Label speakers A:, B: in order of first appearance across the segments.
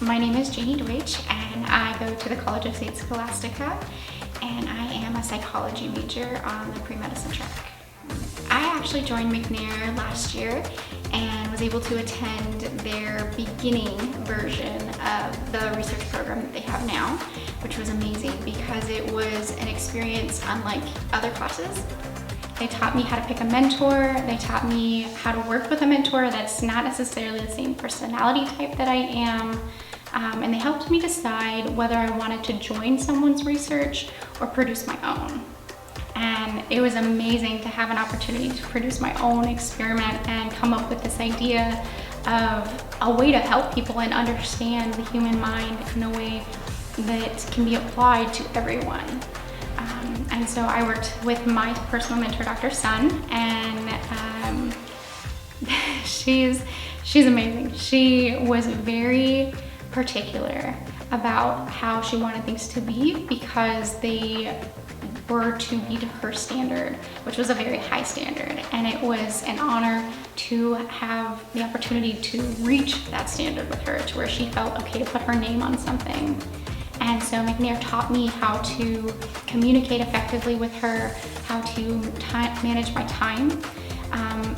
A: My name is Janey and I go to the College of St. Scholastica, and I am a psychology major on the pre-medicine track. I actually joined McNair last year and was able to attend their beginning version of the research program that they have now, which was amazing because it was an experience unlike other classes. They taught me how to pick a mentor. They taught me how to work with a mentor that's not necessarily the same personality type that I am. And they helped me decide whether I wanted to join someone's research or produce my own. And it was amazing to have an opportunity to produce my own experiment and come up with this idea of a way to help people and understand the human mind in a way that can be applied to everyone. And so I worked with my personal mentor, Dr. Sun, and she's amazing. She was very particular about how she wanted things to be because they were to be to her standard, which was a very high standard. And it was an honor to have the opportunity to reach that standard with her to where she felt okay to put her name on something. And so McNair taught me how to communicate effectively with her, how to manage my time,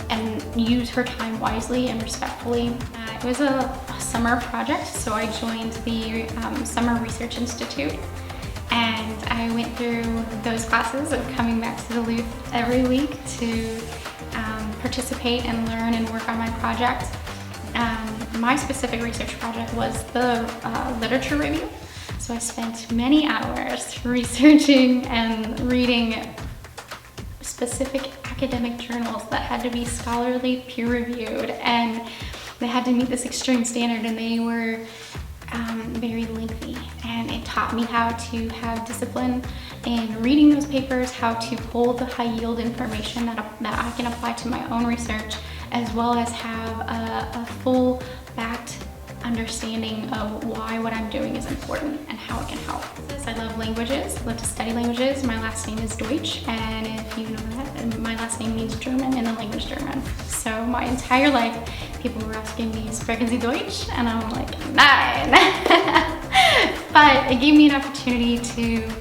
A: and use her time wisely and respectfully. It was a summer project, so I joined the Summer Research Institute, and I went through those classes of coming back to Duluth every week to participate and learn and work on my project. My specific research project was the literature review. So I spent many hours researching and reading specific academic journals that had to be scholarly peer-reviewed, and they had to meet this extreme standard, and they were very lengthy. And it taught me how to have discipline in reading those papers, how to pull the high-yield information that I can apply to my own research, as well as have a full backed understanding of why what I'm doing is important and how it can help. I love languages. I love to study languages. My last name is Deutsch, and if you know that, my last name means German in the language German. So my entire life, people were asking me, "Sprechen Sie Deutsch?" And I'm like, "Nein." But it gave me an opportunity to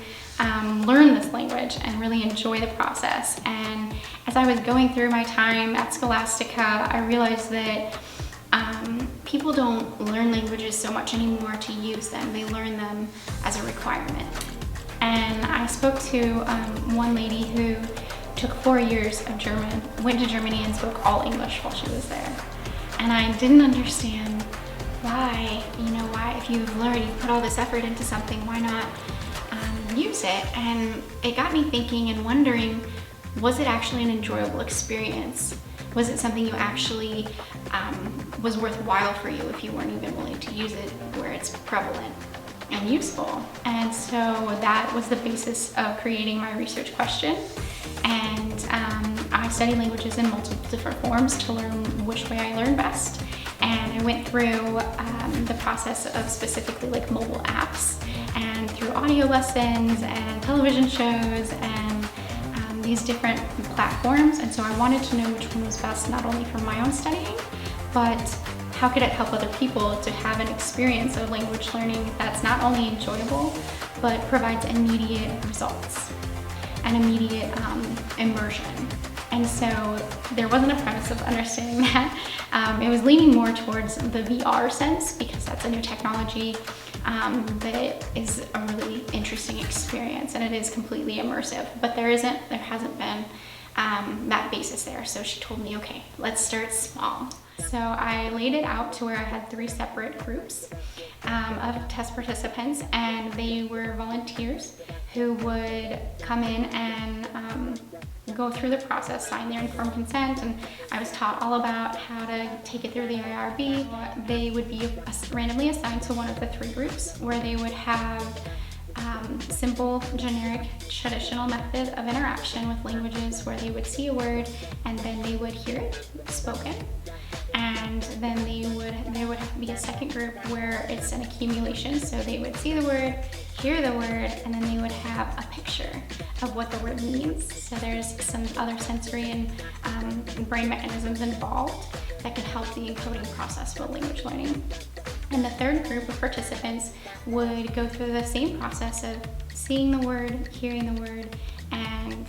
A: learn this language and really enjoy the process. And as I was going through my time at Scholastica, I realized that people don't learn languages so much anymore to use them. They learn them as a requirement. And I spoke to one lady who took 4 years of German, went to Germany and spoke all English while she was there. And I didn't understand why, if you've learned, you put all this effort into something, why not use it? And it got me thinking and wondering, was it actually an enjoyable experience? Was it something you actually was worthwhile for you if you weren't even willing to use it where it's prevalent and useful? And so that was the basis of creating my research question. And I study languages in multiple different forms to learn which way I learn best. And I went through the process of specifically like mobile apps and through audio lessons and television shows and these different platforms. And so I wanted to know which one was best, not only for my own studying, but how could it help other people to have an experience of language learning that's not only enjoyable, but provides immediate results and immediate immersion. And so there wasn't a premise of understanding that. It was leaning more towards the VR sense because that's a new technology that is a really interesting experience, and it is completely immersive, but there hasn't been that basis there. So she told me, okay, let's start small. So I laid it out to where I had 3 separate groups of test participants, and they were volunteers who would come in and go through the process, sign their informed consent, and I was taught all about how to take it through the IRB. They would be randomly assigned to one of the 3 groups where they would have simple, generic, traditional method of interaction with languages where they would see a word and then they would hear it spoken. And then there would be a second group where it's an accumulation. So they would see the word, hear the word, and then they would have a picture of what the word means. So there's some other sensory and brain mechanisms involved that can help the encoding process for language learning. And the third group of participants would go through the same process of seeing the word, hearing the word, and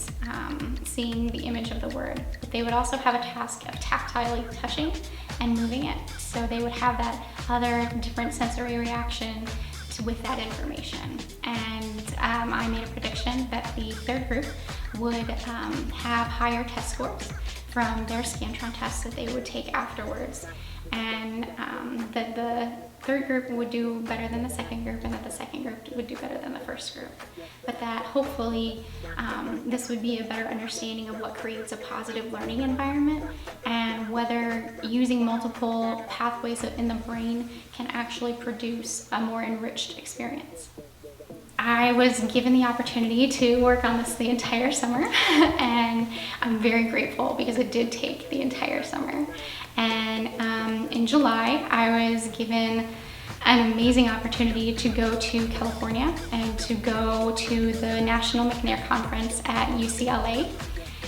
A: seeing the image of the word. But they would also have a task of tactilely touching and moving it. So they would have that other different sensory reaction with that information. And I made a prediction that the third group would have higher test scores from their Scantron tests that they would take afterwards. And that the third group would do better than the second group, and that the second group would do better than the first group. But that hopefully this would be a better understanding of what creates a positive learning environment and whether using multiple pathways in the brain can actually produce a more enriched experience. I was given the opportunity to work on this the entire summer, and I'm very grateful because it did take the entire summer. And in July, I was given an amazing opportunity to go to California and to go to the National McNair Conference at UCLA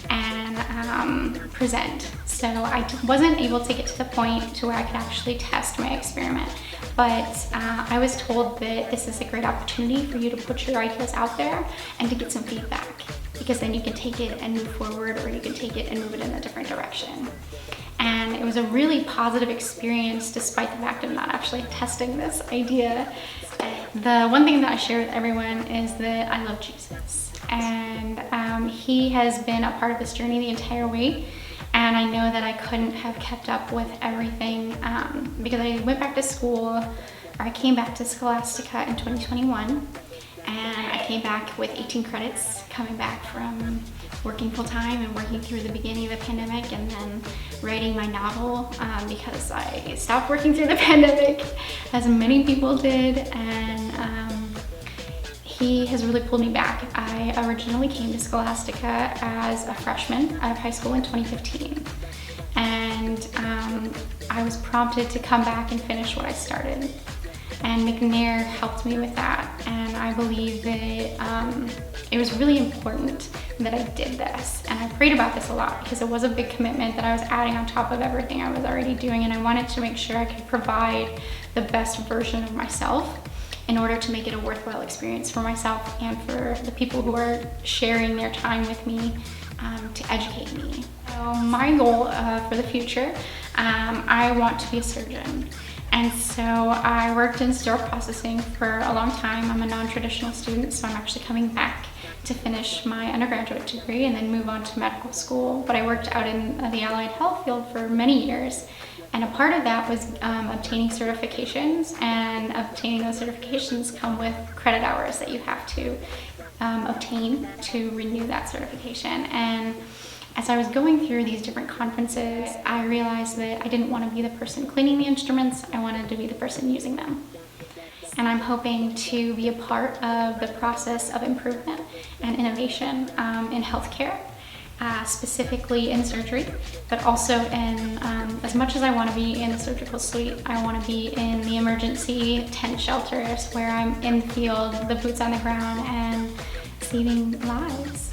A: and present. So I wasn't able to get to the point to where I could actually test my experiment, but I was told that this is a great opportunity for you to put your ideas out there and to get some feedback, because then you can take it and move forward, or you can take it and move it in a different direction. And it was a really positive experience despite the fact of not actually testing this idea. The one thing that I share with everyone is that I love Jesus, and he has been a part of this journey the entire way. And I know that I couldn't have kept up with everything because I went back to school, or I came back to Scholastica in 2021, and I came back with 18 credits coming back from working full-time and working through the beginning of the pandemic, and then writing my novel because I stopped working through the pandemic, as many people did, and he has really pulled me back. I originally came to Scholastica as a freshman out of high school in 2015, and I was prompted to come back and finish what I started. And McNair helped me with that, and I believe that it was really important that I did this. And I prayed about this a lot because it was a big commitment that I was adding on top of everything I was already doing, and I wanted to make sure I could provide the best version of myself in order to make it a worthwhile experience for myself and for the people who are sharing their time with me to educate me. So my goal for the future, I want to be a surgeon. And so I worked in sterile processing for a long time. I'm a non-traditional student, so I'm actually coming back to finish my undergraduate degree and then move on to medical school. But I worked out in the allied health field for many years. And a part of that was obtaining certifications, and obtaining those certifications come with credit hours that you have to obtain to renew that certification. And as I was going through these different conferences, I realized that I didn't want to be the person cleaning the instruments, I wanted to be the person using them. And I'm hoping to be a part of the process of improvement and innovation in healthcare, specifically in surgery, but also in, as much as I want to be in the surgical suite, I want to be in the emergency tent shelters where I'm in the field, the boots on the ground, and saving lives.